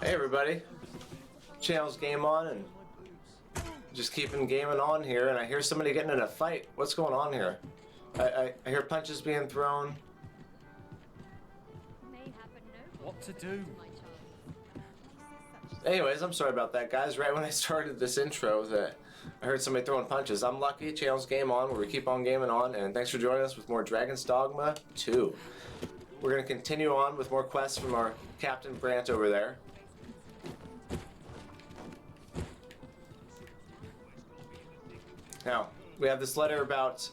Hey everybody, channel's game on and just keeping gaming on here, and I hear somebody getting in a fight. What's going on here? I hear punches being thrown. What to do? Anyways, I'm sorry about that, guys. Right when I started this intro, that I heard somebody throwing punches. I'm lucky. Channel's game on, where we keep on gaming on, and thanks for joining us with more Dragon's Dogma 2. We're going to continue on with more quests from our Captain Brant over there. Now, we have this letter about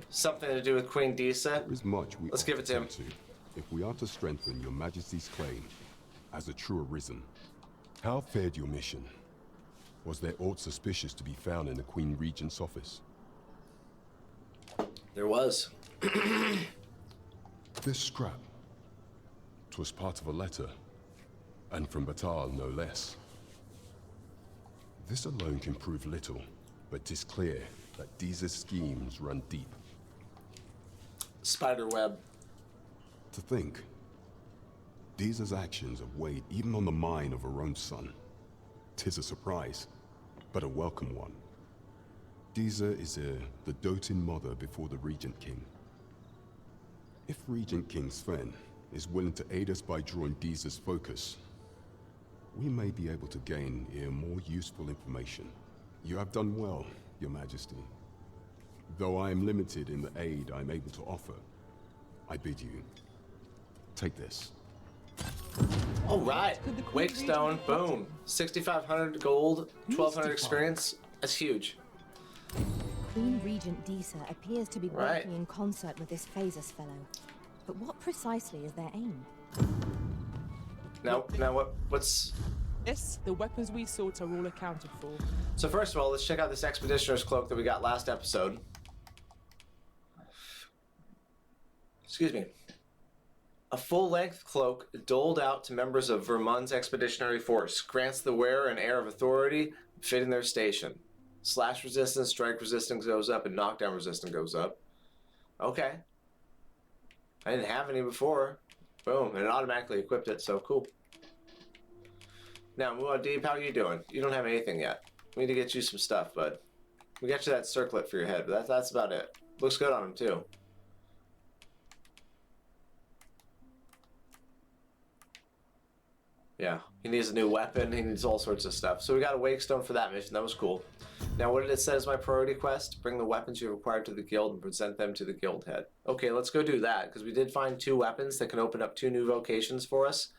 something to do with Queen Disa. There is much we Let's give it to him. If we are to strengthen your Majesty's claim as a true arisen. How fared your mission? Was there aught suspicious to be found in the Queen Regent's office? There was. This scrap. 'Twas part of a letter, and from Bathaal no less. This alone can prove little, but 'tis clear that Disa's schemes run deep. Spiderweb. To think, Disa's actions have weighed even on the mind of her own son. 'Tis a surprise, but a welcome one. Disa is the doting mother before the Regent King. If Regent King Sven is willing to aid us by drawing Disa's focus, we may be able to gain more useful information. You have done well, Your Majesty. Though I am limited in the aid I'm able to offer, I bid you, take this. All right, Wakestone, boom. 6,500 gold, 1,200 experience. That's huge. Queen Regent Disa appears to be Right. working in concert with this Phasus fellow. But what precisely is their aim? Now what's... Yes, the weapons we sought are all accounted for. So first of all, let's check out this Expeditioner's Cloak that we got last episode. Excuse me. A full-length cloak doled out to members of Vermund's expeditionary force grants the wearer an air of authority fitting their station. Slash resistance, strike resistance goes up, and knockdown resistance goes up. Okay. I didn't have any before. Boom, and it automatically equipped it, so cool. Now, Muad'Dib, how are you doing? You don't have anything yet. We need to get you some stuff, bud. We got you that circlet for your head, but that's about it. Looks good on him, too. Yeah, he needs a new weapon, he needs all sorts of stuff. So we got a Wakestone for that mission, that was cool. Now what did it say as my priority quest? Bring the weapons you have acquired to the guild and present them to the guild head. Okay, let's go do that, because we did find 2 weapons that can open up 2 new vocations for us,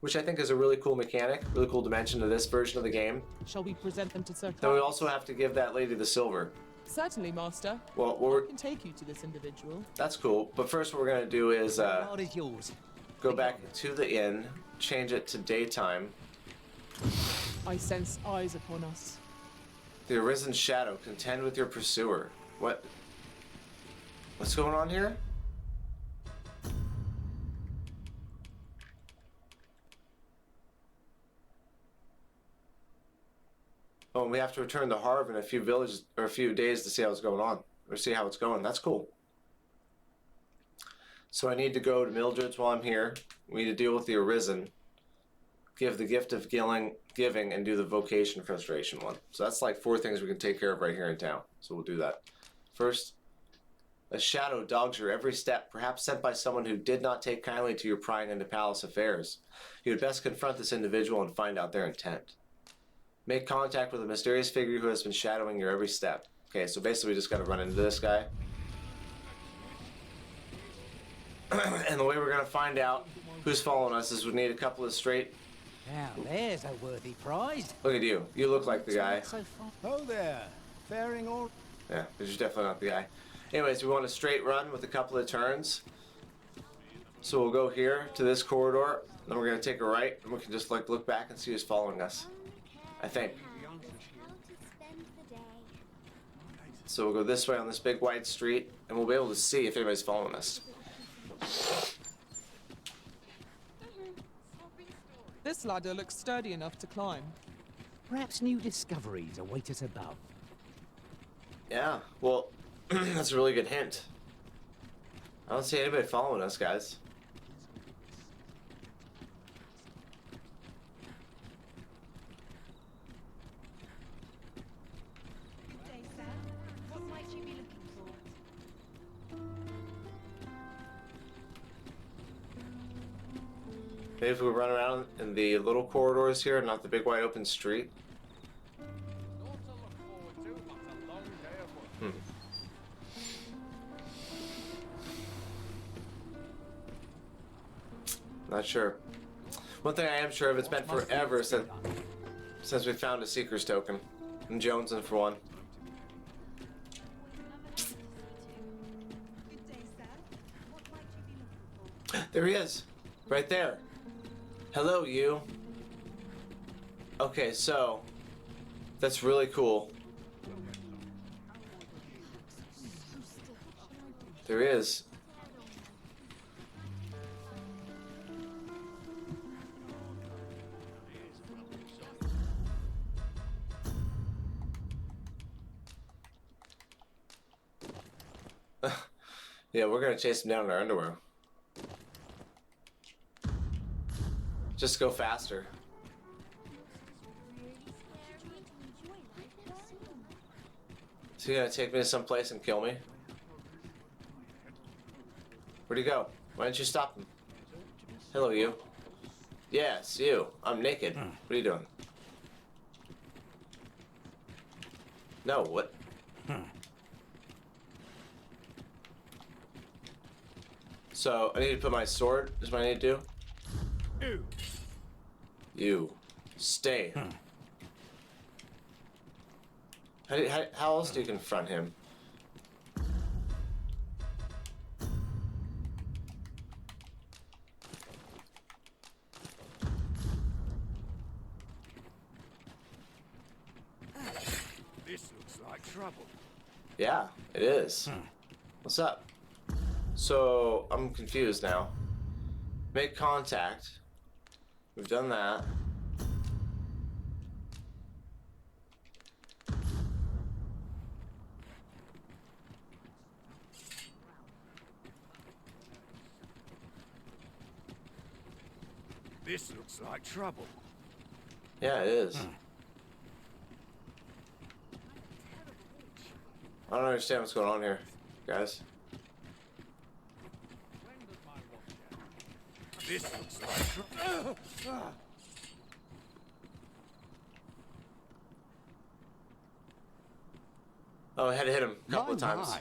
which I think is a really cool mechanic, really cool dimension to this version of the game. Shall we present them to Sir Then we Clark? also have to give that lady the silver. Certainly, Master. Well, I can take you to this individual. that's cool, but first what we're going to do is Card is yours. go back to the inn, change it to daytime. I sense eyes upon us. The arisen shadow, contend with your pursuer. What's going on here? Oh, and we have to return to Harv in a few villages or a few days to see how it's going on, or see how it's going. That's cool. So I need to go to Mildred's while I'm here. We need to deal with the arisen, give the gift of giving, and do the vocation frustration one. So that's like 4 things we can take care of right here in town. So we'll do that. First, a shadow dogs your every step, perhaps sent by someone who did not take kindly to your prying into palace affairs. You would best confront this individual and find out their intent. Make contact with a mysterious figure who has been shadowing your every step. Okay, so basically we just gotta run into this guy. And the way we're gonna find out who's following us is we need a couple of straight... Now, there's a worthy prize. Look at you. You look like the guy. So far. Oh there, faring all. Yeah, but you're definitely not the guy. Anyways, we want a straight run with a couple of turns. So we'll go here to this corridor, then we're gonna take a right, and we can just like look back and see who's following us. I think. So we'll go this way on this big wide street, and we'll be able to see if anybody's following us. This ladder looks sturdy enough to climb. Perhaps new discoveries await us above. Yeah, well, that's a really good hint. I don't see anybody following us, guys. Maybe if we run around in the little corridors here, not the big wide open street. Hmm. Not sure. One thing I am sure of, it's been forever since we found a Seeker's token. And Jonesing for one. There he is. Right there. Hello, you. Okay, so that's really cool. There he is. Yeah, we're gonna chase him down in our underwear. Just go faster. Is he gonna take me to some place and kill me? Where'd he go? Why didn't you stop him? Hello, you. Yes, you. I'm naked. What are you doing? No, what? So, I need to put my sword, is what I need to do? You. Stay. How else do you confront him? This looks like trouble. Yeah, it is. What's up? So, I'm confused now. Make contact. We've done that. This looks like trouble. Yeah, it is. I don't understand what's going on here, guys. This looks like trouble. Oh, I had to hit him a couple of times.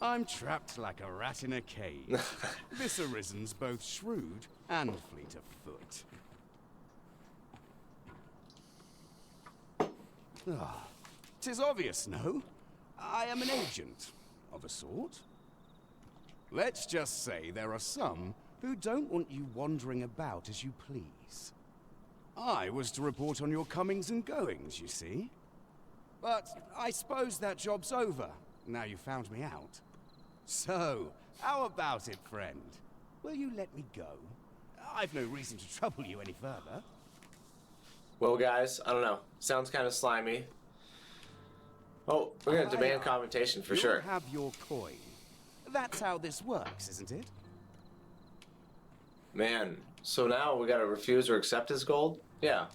I'm trapped like a rat in a cage. This Arisen's both shrewd and fleet of foot. Ah, 'tis obvious, no? I am an agent, of a sort. Let's just say there are some who don't want you wandering about as you please. I was to report on your comings and goings, you see. But I suppose that job's over, now you found me out. So, how about it, friend? Will you let me go? I've no reason to trouble you any further. Well, guys, I don't know. Sounds kind of slimy. Oh, we're gonna demand compensation for sure. You'll have your coin. That's how this works, isn't it? Man, so now we gotta refuse or accept his gold? Yeah.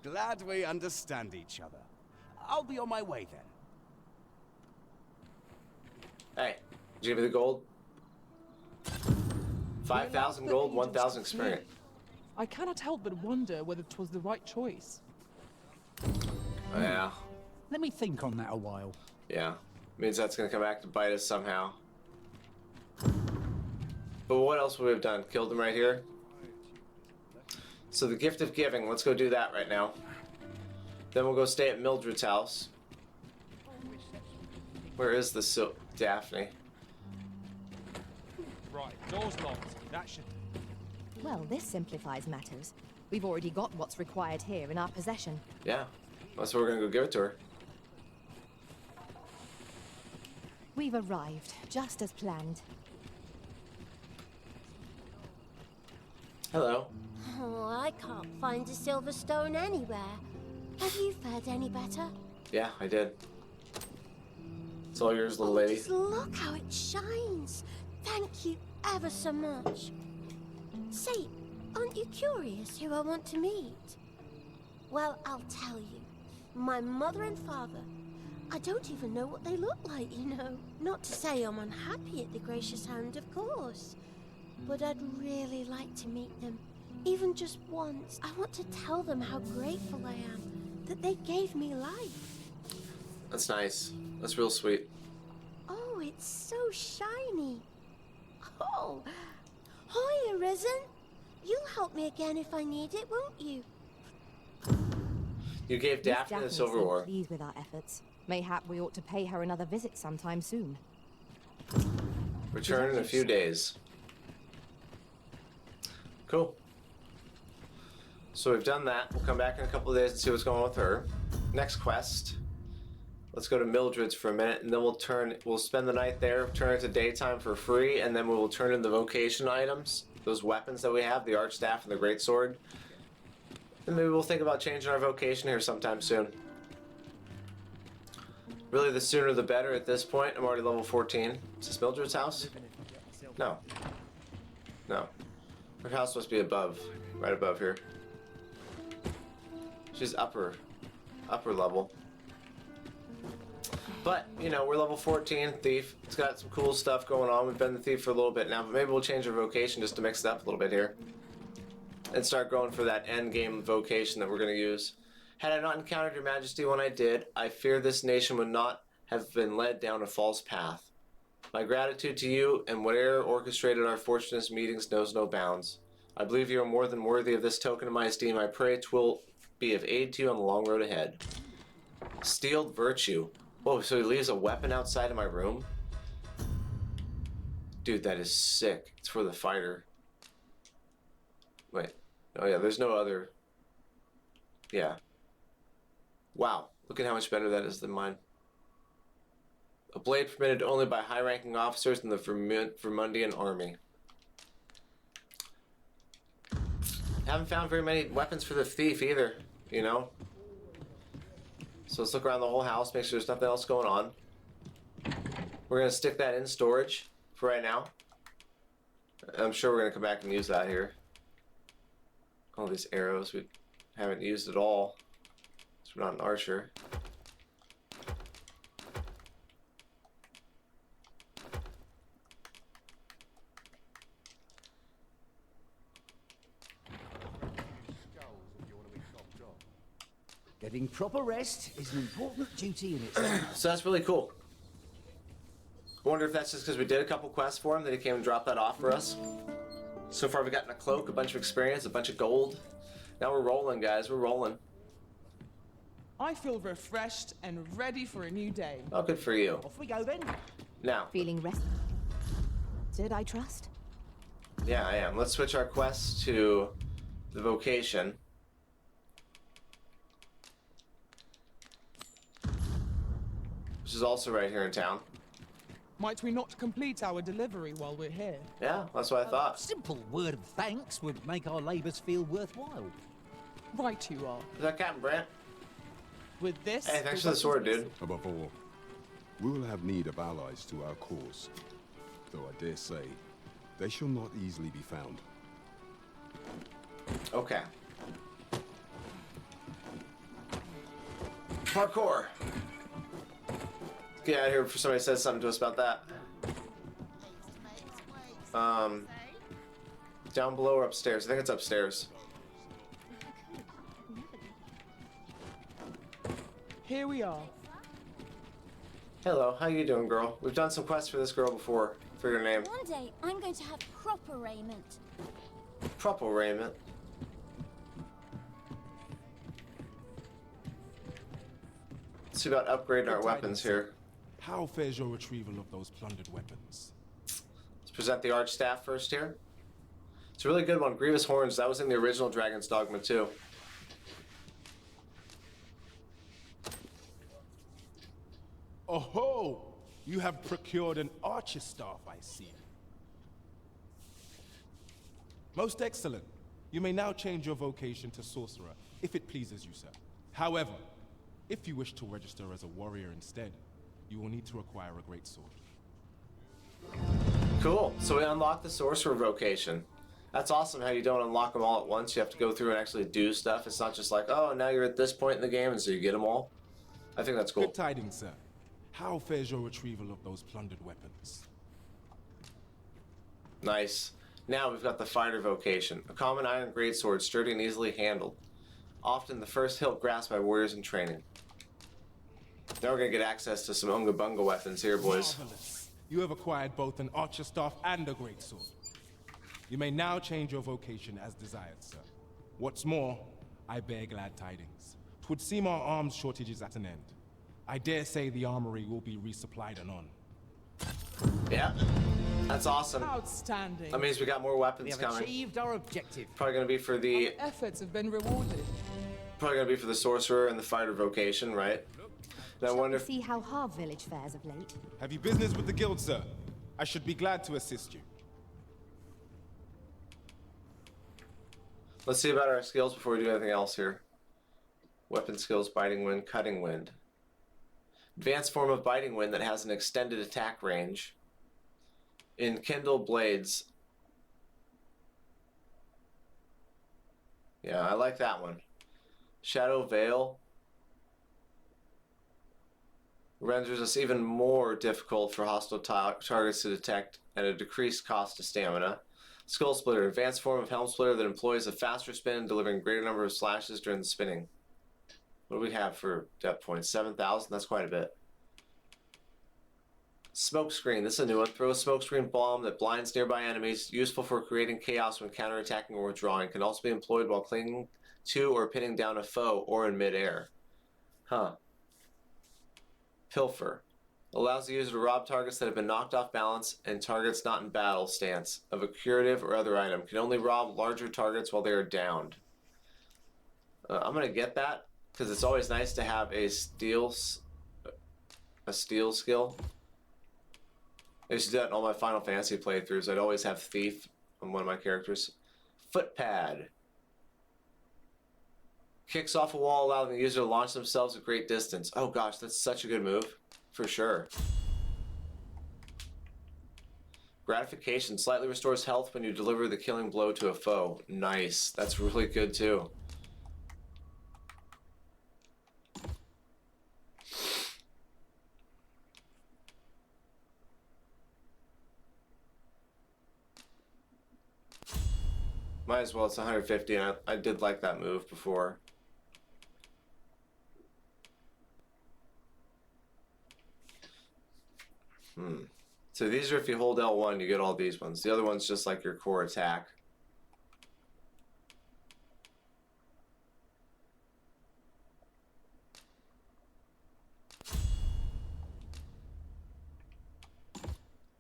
Glad we understand each other. I'll be on my way then. Hey, did you give me the gold? 5,000 gold, 1,000 experience. I cannot help but wonder whether 'twas the right choice. Oh, yeah. Let me think on that a while. Yeah. Means that's gonna come back to bite us somehow. But what else would we have done? Killed him right here? So the gift of giving, let's go do that right now. Then we'll go stay at Mildred's house. Where is the Daphne? Right, door's locked. That should... Well, this simplifies matters. We've already got what's required here in our possession. Yeah. That's where we're gonna go give it to her. We've arrived, just as planned. Hello. Oh, I can't find a silver stone anywhere. Have you fared any better? Yeah, I did. It's all yours, little lady. Just look how it shines. Thank you ever so much. Say, aren't you curious who I want to meet? Well, I'll tell you. My mother and father. I don't even know what they look like, you know. Not to say I'm unhappy at the gracious hand, of course. But I'd really like to meet them. even just once, I want to tell them how grateful I am that they gave me life. That's nice. That's real sweet. Oh, it's so shiny. Oh, hi, Arisen. You'll help me again if I need it, won't you? You gave Miss Daphne the Daphne silver seemed ore. pleased with our efforts. Mayhap we ought to pay her another visit sometime soon. Return in a few days. Cool. So we've done that. We'll come back in a couple of days and see what's going on with her. Next quest. Let's go to Mildred's for a minute, and then we'll spend the night there, turn it to daytime for free, and then we will turn in the vocation items, those weapons that we have, the archstaff and the greatsword. And maybe we'll think about changing our vocation here sometime soon. Really, the sooner the better at this point. I'm already level 14. Is this Mildred's house? No. No. Her house must be above, right above here. She's upper level. But, you know, we're level 14, Thief. It's got some cool stuff going on. We've been the Thief for a little bit now, but maybe we'll change our vocation just to mix it up a little bit here. And start going for that end game vocation that we're going to use. Had I not encountered your majesty when I did, I fear this nation would not have been led down a false path. My gratitude to you and whatever orchestrated our fortunate meetings knows no bounds. I believe you are more than worthy of this token of my esteem. I pray 'twill be of aid to you on the long road ahead. Steeled virtue. Whoa, so he leaves a weapon outside of my room? Dude, that is sick. It's for the fighter. Wait. Oh yeah, there's no other... Yeah. Wow, look at how much better that is than mine. A blade permitted only by high-ranking officers in the Vermundian army. Haven't found very many weapons for the Thief either, you know? So let's look around the whole house, make sure there's nothing else going on. We're going to stick that in storage for right now. I'm sure we're going to come back and use that here. All these arrows we haven't used at all. So we're not an archer. Getting proper rest is an important duty in itself. So that's really cool. I wonder if that's just because we did a couple quests for him that he came and dropped that off for us. So far we've gotten a cloak, a bunch of experience, a bunch of gold. Now we're rolling, guys. We're rolling. I feel refreshed and ready for a new day. Oh, good for you. Off we go then. Now, Feeling rested, I trust? yeah, I am. Let's switch our quest to the vocation. Which is also right here in town. Might we not complete our delivery while we're here? Yeah, that's what I A thought. simple word of thanks would make our labours feel worthwhile. Right you are. Is that Captain Brant? With this... Hey, thanks for the sword, dude. Above all, we will have need of allies to our cause. Though I dare say, they shall not easily be found. Okay. Parkour! Get out of here before somebody says something to us about that. Down below or upstairs? I think it's upstairs. Here we are. Hello, how you doing, girl? We've done some quests for this girl before. For your name. One day, I'm going to have proper raiment. Proper raiment. Let's see about upgrading our weapons here. How fares your retrieval of those plundered weapons? Let's present the archstaff first here. It's a really good one. Grievous Horns. That was in the original Dragon's Dogma too. Oh-ho! You have procured an archer staff, I see. Most excellent. You may now change your vocation to Sorcerer, if it pleases you, sir. However, if you wish to register as a warrior instead, you will need to acquire a great sword. Cool. So we unlocked the Sorcerer vocation. That's awesome how you don't unlock them all at once. You have to go through and actually do stuff. It's not just like, oh, now you're at this point in the game and so you get them all. I think that's cool. Good tidings, sir. How fares your retrieval of those plundered weapons? Nice. Now we've got the fighter vocation, a common iron greatsword, sturdy and easily handled. Often the first hilt grasped by warriors in training. Now we're gonna get access to some unga bunga weapons here, boys. Marvelous. You have acquired both an archer staff and a greatsword. You may now change your vocation as desired, sir. What's more, I bear glad tidings. 'Twould seem our arms shortage is at an end. I dare say the armory will be resupplied anon. Yeah, that's awesome. Outstanding. That means we got more We weapons have coming. achieved our objective. Probably gonna be for the Efforts have been rewarded. sorcerer and the fighter vocation, right? And I Shall wonder we see how Harv Village fares of late? Have you business with the guild, sir? I should be glad to assist you. Let's see about our skills before we do anything else here. Weapon skills, biting wind, cutting wind. Advanced form of biting wind that has an extended attack range. Enkindle blades. Yeah, I like that one. Shadow veil. Renders us even more difficult for hostile targets to detect at a decreased cost of stamina. Skull Splitter, advanced form of Helm Splitter that employs a faster spin, delivering greater number of slashes during the spinning. What do we have for depth points? 7,000? That's quite a bit. Smoke Screen, this is a new one. Throw a smoke screen bomb that blinds nearby enemies, useful for creating chaos when counterattacking or withdrawing. Can also be employed while clinging to or pinning down a foe or in midair. Huh. Pilfer. Allows the user to rob targets that have been knocked off balance and targets not in battle stance of a curative or other item. Can only rob larger targets while they are downed. I'm going to get that because it's always nice to have a steal skill. I used to do that in all my Final Fantasy playthroughs. I'd always have Thief on one of my characters. Footpad. Kicks off a wall, allowing the user to launch themselves a great distance. Oh gosh, that's such a good move. For sure. Gratification. Slightly restores health when you deliver the killing blow to a foe. Nice. That's really good too. Might as well, it's 150, and I did like that move before. So these are if you hold L1, you get all these ones. The other one's just like your core attack.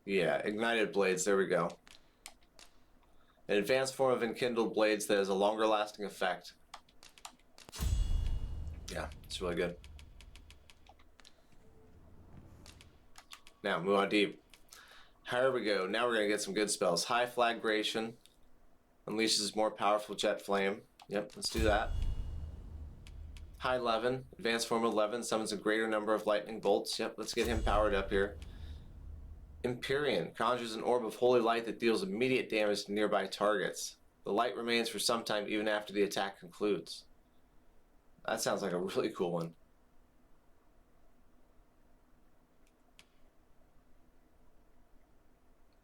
Yeah, ignited blades, there we go. An advanced form of enkindled blades that has a longer lasting effect. Yeah, it's really good. Now, move on deep. Here we go. Now we're going to get some good spells. High Flagration. Unleashes more powerful jet flame. Yep, let's do that. High Levin. Advanced form of Levin. Summons a greater number of lightning bolts. Yep, let's get him powered up here. Empyrean. Conjures an orb of holy light that deals immediate damage to nearby targets. The light remains for some time even after the attack concludes. That sounds like a really cool one.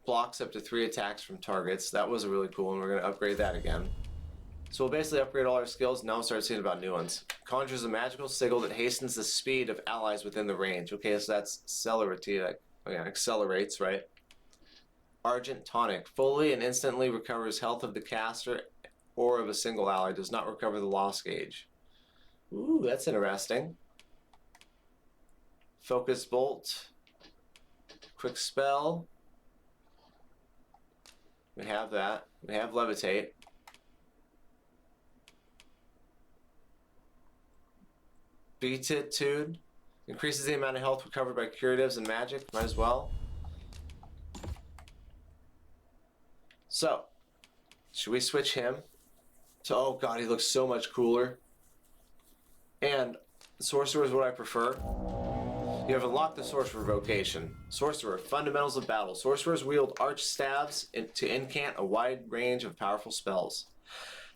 Blocks up to 3 attacks from targets. That was a really cool one. We're going to upgrade that again. So we'll basically upgrade all our skills. Now we'll start seeing about new ones. Conjures a magical sigil that hastens the speed of allies within the range. Okay, so that's accelerative. Yeah, accelerates, right? Argent Tonic. Fully and instantly recovers health of the caster or of a single ally. Does not recover the loss gauge. Ooh, that's interesting. Focus Bolt. Quick Spell. We have that. We have Levitate. Beatitude. Increases the amount of health recovered by curatives and magic. Might as well. So, should we switch him to... Oh god, he looks so much cooler. And Sorcerer is what I prefer. You have unlocked the Sorcerer vocation. Sorcerer, fundamentals of battle. Sorcerers wield arch stabs to incant a wide range of powerful spells.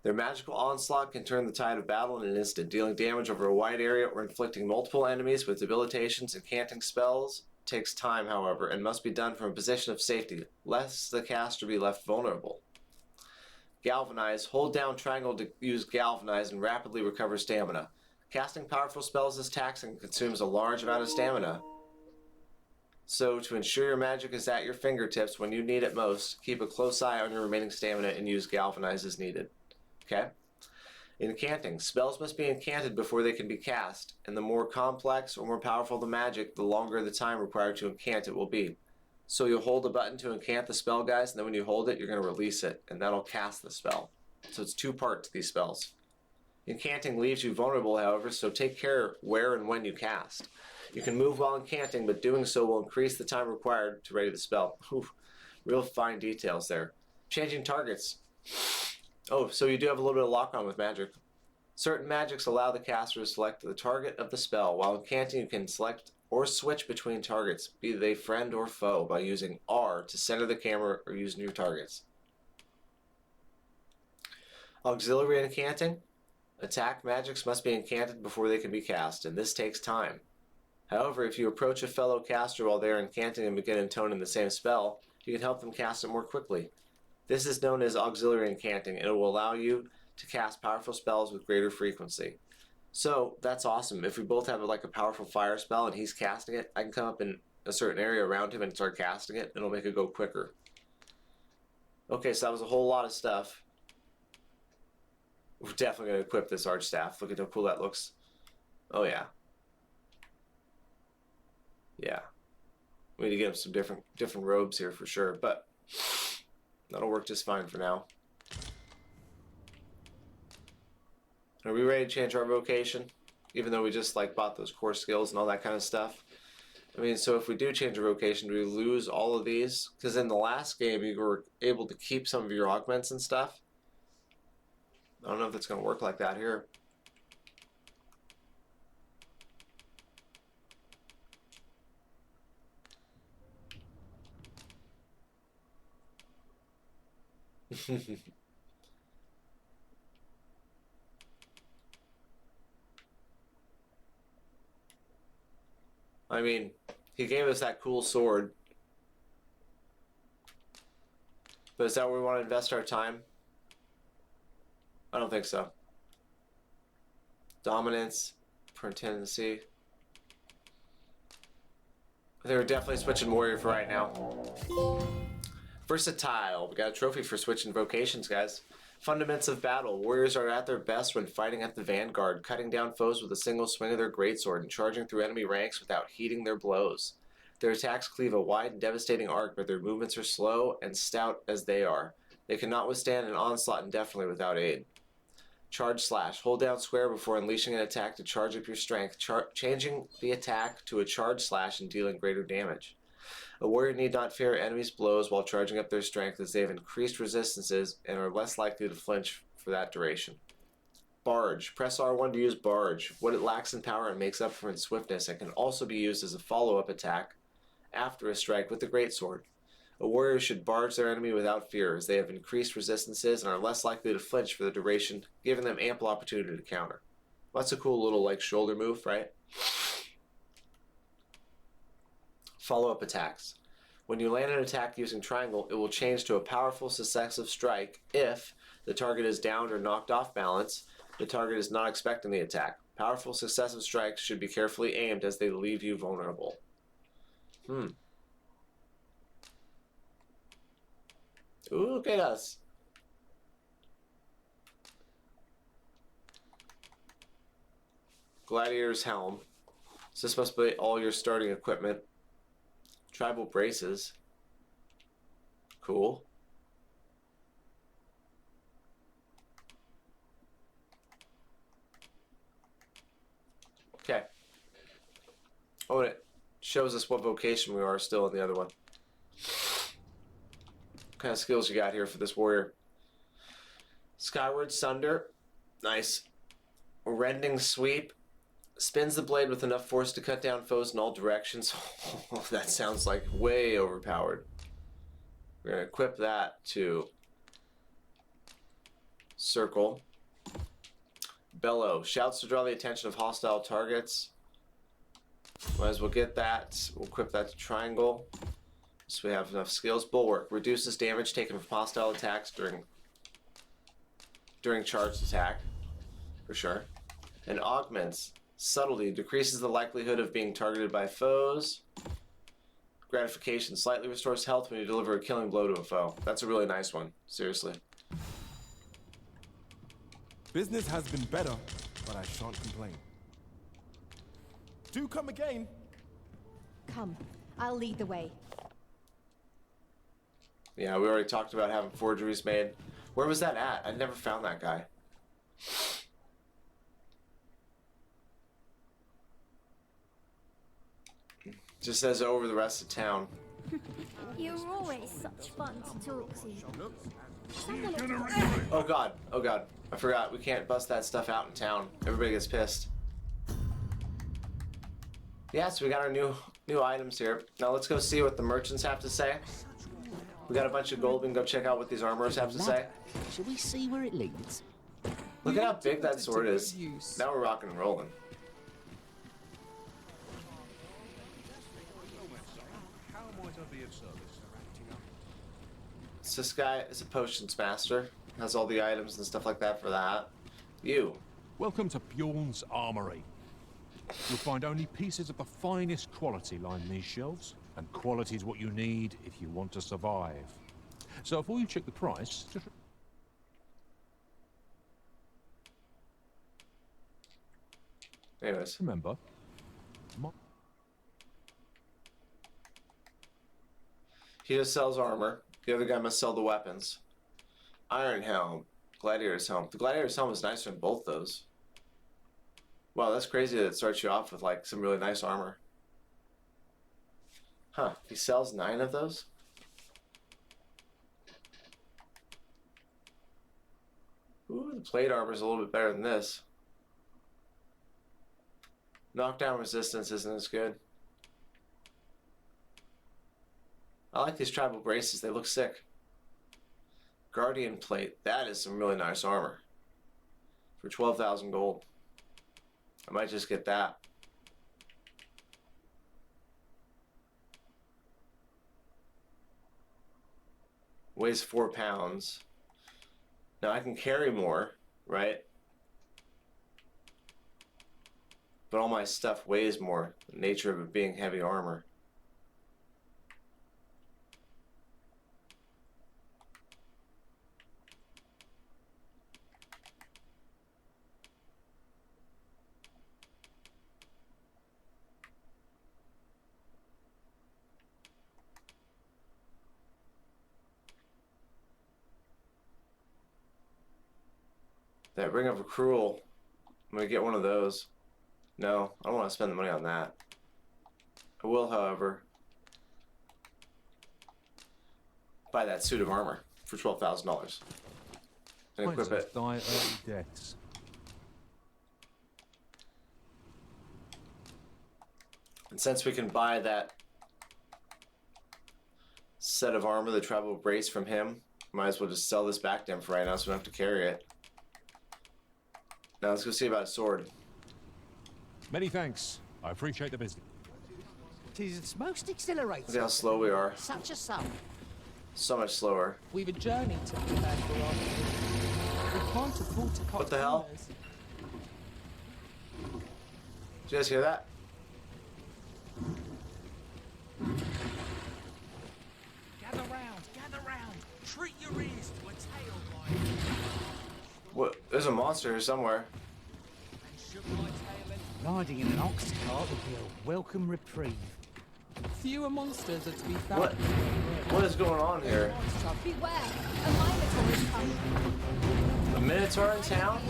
Their magical onslaught can turn the tide of battle in an instant, dealing damage over a wide area or inflicting multiple enemies with debilitations. Incanting spells takes time, however, and must be done from a position of safety, lest the caster be left vulnerable. Galvanize. Hold down triangle to use Galvanize and rapidly recover stamina. Casting powerful spells is taxing and consumes a large amount of stamina. So, to ensure your magic is at your fingertips when you need it most, keep a close eye on your remaining stamina and use Galvanize as needed. Okay? Incanting. Spells must be incanted before they can be cast, and the more complex or more powerful the magic, the longer the time required to incant it will be. So you'll hold the button to incant the spell, guys, and then when you hold it, you're going to release it, and that'll cast the spell. So it's two-part to these spells. Incanting leaves you vulnerable, however, so take care where and when you cast. You can move while incanting, but doing so will increase the time required to ready the spell. Oof, real fine details there. Changing targets. Oh, so you do have a little bit of lock-on with magic. Certain magics allow the caster to select the target of the spell. While incanting, you can select or switch between targets, be they friend or foe, by using R to center the camera or use new targets. Auxiliary incanting. Attack magics must be incanted before they can be cast, and this takes time. However, if you approach a fellow caster while they are incanting and begin intoning the same spell, you can help them cast it more quickly. This is known as auxiliary incanting, and it will allow you to cast powerful spells with greater frequency. So, that's awesome. If we both have like a powerful fire spell and he's casting it, I can come up in a certain area around him and start casting it, and it'll make it go quicker. Okay, so that was a whole lot of stuff. We're definitely going to equip this arch staff. Look at how cool that looks. Oh, yeah. Yeah. We need to get him some different robes here for sure, but that'll work just fine for now. Are we ready to change our vocation? Even though we just like bought those core skills and all that kind of stuff. I mean, so if we do change our vocation, do we lose all of these? Because in the last game, you were able to keep some of your augments and stuff. I don't know if it's going to work like that here. I mean, he gave us that cool sword. But is that where we want to invest our time? I don't think so. Dominance, tendency. I think we're definitely switching warrior for right now. Versatile. We got a trophy for switching vocations, guys. Fundaments of battle. Warriors are at their best when fighting at the vanguard, cutting down foes with a single swing of their greatsword and charging through enemy ranks without heeding their blows. Their attacks cleave a wide and devastating arc, but their movements are slow and stout as they are. They cannot withstand an onslaught indefinitely without aid. Charge slash. Hold down square before unleashing an attack to charge up your strength, changing the attack to a charge slash and dealing greater damage. A warrior need not fear enemies' blows while charging up their strength, as they have increased resistances and are less likely to flinch for that duration. Barge. Press R1 to use Barge. What it lacks in power and makes up for in swiftness, and can also be used as a follow-up attack after a strike with the greatsword. A warrior should barge their enemy without fear, as they have increased resistances and are less likely to flinch for the duration, giving them ample opportunity to counter. Well, that's a cool little like shoulder move, right? Follow-up attacks. When you land an attack using triangle, it will change to a powerful successive strike if the target is downed or knocked off balance, the target is not expecting the attack. Powerful successive strikes should be carefully aimed as they leave you vulnerable. Ooh, look at us. Gladiator's helm. So this must be all your starting equipment. Tribal braces. Cool. Okay. Oh, and it shows us what vocation we are still in the other one. What kind of skills you got here for this warrior? Skyward Sunder. Nice. Rending Sweep. Spins the blade with enough force to cut down foes in all directions. Oh, that sounds like way overpowered. We're going to equip that to Circle. Bellow. Shouts to draw the attention of hostile targets. Might as well get that. We'll equip that to Triangle. So we have enough skills. Bulwark. Reduces damage taken from hostile attacks during during charged attack, for sure. And augments subtlety, decreases the likelihood of being targeted by foes. Gratification slightly restores health when you deliver a killing blow to a foe. That's a really nice one, seriously. Business has been better, but I shan't complain. Do come again. Come, I'll lead the way. Yeah, we already talked about having forgeries made. Where was that at? I never found that guy. Just says over the rest of town. You're always such fun to talk to. Oh god, oh god. I forgot, we can't bust that stuff out in town. Everybody gets pissed. Yeah, so we got our new items here. Now let's go see what the merchants have to say. We got a bunch of gold. We can go check out what these armorers have to say. Shall we see where it leads? Look at how big that sword is. Now we're rocking and rolling. So this guy is a potions master. Has all the items and stuff like that for that. You. Welcome to Bjorn's Armory. You'll find only pieces of the finest quality line these shelves, and quality is what you need if you want to survive. So before you check the price, just Anyways. remember, He just sells armor. The other guy must sell the weapons. Iron helm. Gladiator's helm. The gladiator's helm is nicer than both those. Wow, that's crazy that it starts you off with like some really nice armor. Huh, he sells 9 of those? Ooh, the plate armor is a little bit better than this. Knockdown resistance isn't as good. I like these tribal braces, they look sick. Guardian plate, that is some really nice armor. For 12,000 gold. I might just get that. Weighs 4 pounds. Now I can carry more, right? But all my stuff weighs more. The nature of it being heavy armor. That Ring of Accrual. I'm gonna get one of those. No, I don't want to spend the money on that. I will, however, buy that suit of armor for $12,000 and equip it. die early deaths. And since we can buy that set of armor, the tribal brace from him, might as well just sell this back to him for right now so we don't have to carry it. Now let's go see about a sword. Many thanks. I appreciate the business. 'Tis most exhilarating. Look at how slow we are. Such a sum. So much slower. We've a journey to prepare for our We can't afford to cut What the hell? corners. Did you guys hear that? Gather round. Treat your ears to a tale by What? There's a monster here somewhere. and shook my tail and Riding in an ox cart would be a welcome reprieve. Fewer monsters are to be found. What? What is going on here? Beware! A minotaur is coming. A minotaur in town?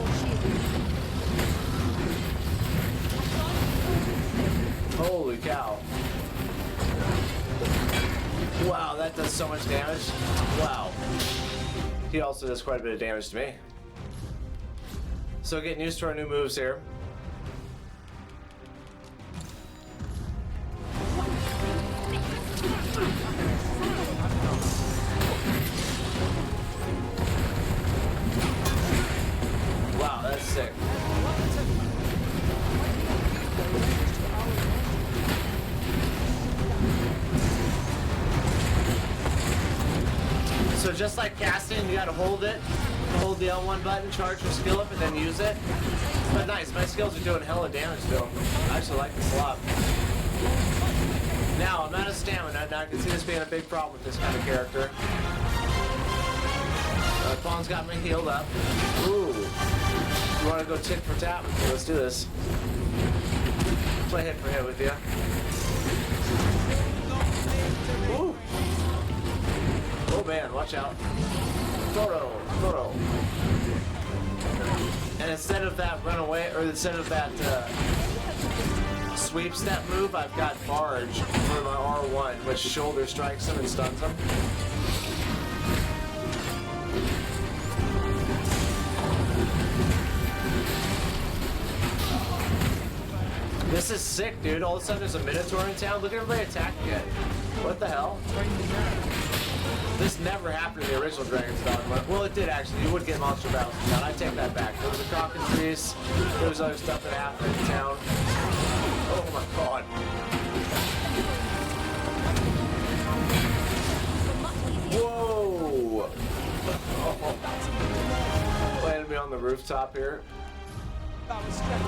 Holy cow. Wow, that does so much damage. Wow. He also does quite a bit of damage to me. So getting used to our new moves here. Wow, that's sick. So just like casting, you gotta hold it Hold the L1 button, charge your skill up, and then use it. But nice, my skills are doing hella damage to him. I actually like this a lot. Now, I'm out of stamina. Now I can see this being a big problem with this kind of character. Pawn's got me healed up. Ooh. You want to go tit for tat with me? Let's do this. Play hit for hit with you. Ooh. Oh man, watch out. Photo. And instead of that run away, or instead of that sweep step move, I've got barge for my R1, which shoulder strikes him and stuns him. This is sick, dude. All of a sudden there's a minotaur in town. Look at everybody attacking it. What the hell? This never happened in the original Dragon's Dogma. Well, it did actually. You would get monster battles in town. I take that back. There was a cockatrice. There was other stuff that happened in town. Oh my god. Whoa! Oh. Landed me on the rooftop here. That was strange.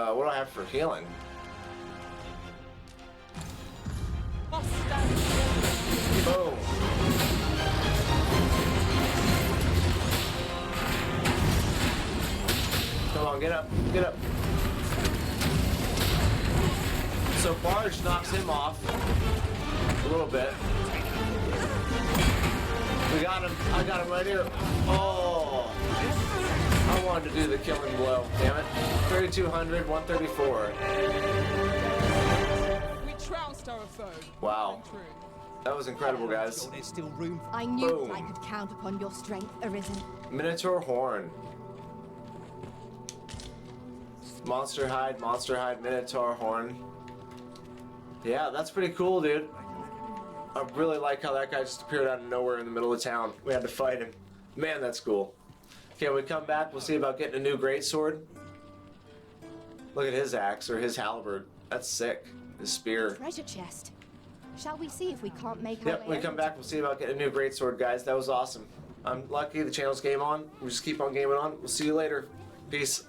What do I have for healing? Boom. Come on, get up, get up. So barge knocks him off a little bit. We got him. I got him right here. Oh. I wanted to do the killing blow. Damn it. 3,200, 134. We trounced our foe. Wow. That was incredible, guys. There's still room. I knew Boom. I could count upon your strength, Arisen. Minotaur horn. Monster hide, Minotaur horn. Yeah, that's pretty cool, dude. I really like how that guy just appeared out of nowhere in the middle of town. We had to fight him. Man, that's cool. Okay, when we come back, we'll see about getting a new greatsword. Look at his axe, or his halberd. That's sick. His spear. Treasure chest. Shall we see if we can't make our Yep, way when we come back, we'll see about getting a new greatsword, guys. That was awesome. I'm lucky the channel's game on. We just keep on gaming on. We'll see you later. Peace.